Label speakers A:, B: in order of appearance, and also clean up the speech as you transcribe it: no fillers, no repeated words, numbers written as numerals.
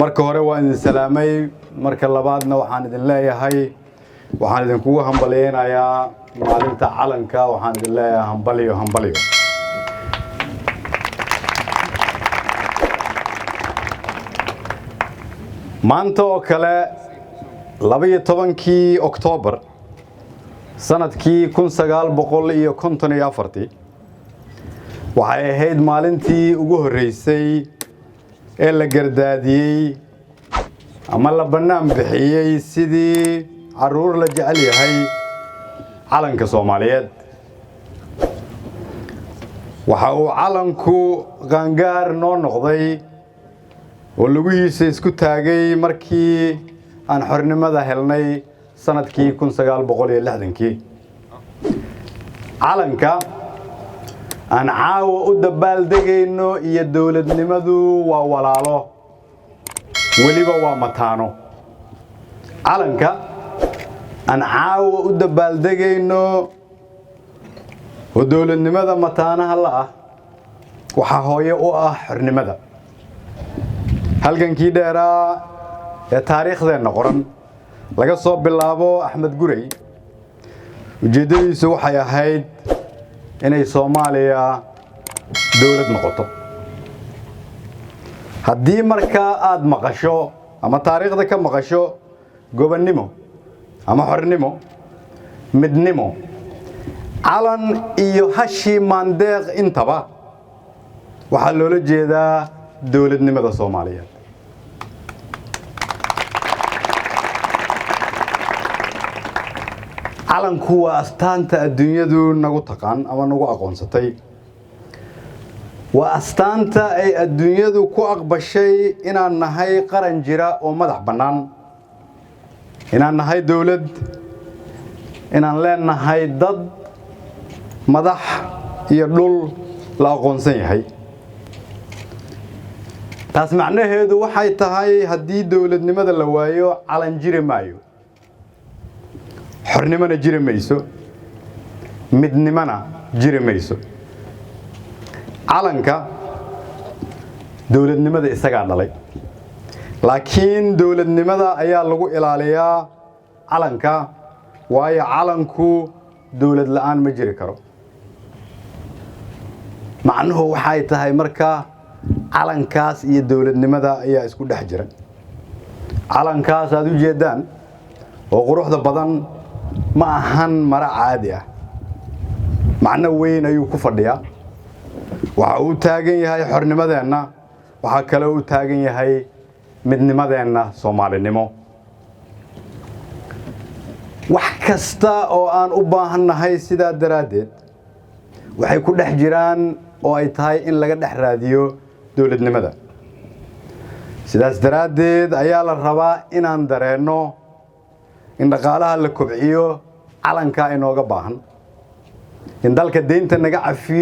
A: marka hore waan idin salaamay marka labaadna waxaan idin leeyahay waxaan idin kugu hambaleynayaa maalinta calanka waxaan idin leeyahay hambaliyo maanta oo kale 12 Oktoobar sanadkii 1954 waxay ahayd maalintii ugu horeysay ee la gardaadiyay ama la banaan bixiyay sidii caruur la jecel yahay calanka Soomaaliyeed waxa uu calanku qaangaar noo noqday oo lagu hiisay isku taagay markii aan xornimada helnay sanadkii 1960 calanka aan caawa u dabaaldegayno iyo dawladnimadu waa walaalo waliba waa mataano calanka aan caawa u dabaaldegayno oo dawladnimada mataanaha la ah waxa hooyo u ah xornimada halgankii dheeraa ee taariikhdeena qoran laga soo bilaabo Axmed Gurey ujeedadiisu waxay ahayd inay Soomaaliya dawlad noqoto haddii marka aad maqasho ama taariikhda ka maqasho gobonnimo ama xornimo midnimo calan iyo hashi mandeeq intaba waxa loola jeedaa dawladnimada Soomaaliyeed calanku waa astaanta adduunyadu nagu taqaan ama nagu aqoonsatay waa astaanta ay adduunyadu ku aqbashay inaan nahay qaran jira oo madax bannaan inaan nahay dawlad inaan leenahay dad madax iyo dhul la aqoonsan yahay taas macnaheedu waxay tahay haddii dawladnimada la waayo calan jiri maayo xornimana jiri mayso midnimana jiri mayso calanka dawladnimada isaga dhalay laakiin dawladnimada ayaa lagu ilaaliyaa calanka waayo calanku dawlad la'aan ma jiri karo macnuhu waxay tahay marka calankaas iyo dawladnimada ayaa isku dhex jira calankaas aad u jeedaan oo quruxda badan ma ahan mara caadi ah macna weyn ayuu ku fadhiyaa waxa uu taagan yahay xornimadeena waxa kale uu taagan yahay midnimadeena Soomaalinimo wax kasta oo aan u baahanahay sida daraadeed waxay ku dhex jiraan oo ay tahay in laga dhex raadiyo dawladnimada sidaas daraadeed ayaa la rabaa inaan dareeno in dhaqaalaha la kobciyo calanka inooga baahan in dalka deynta naga cafiyo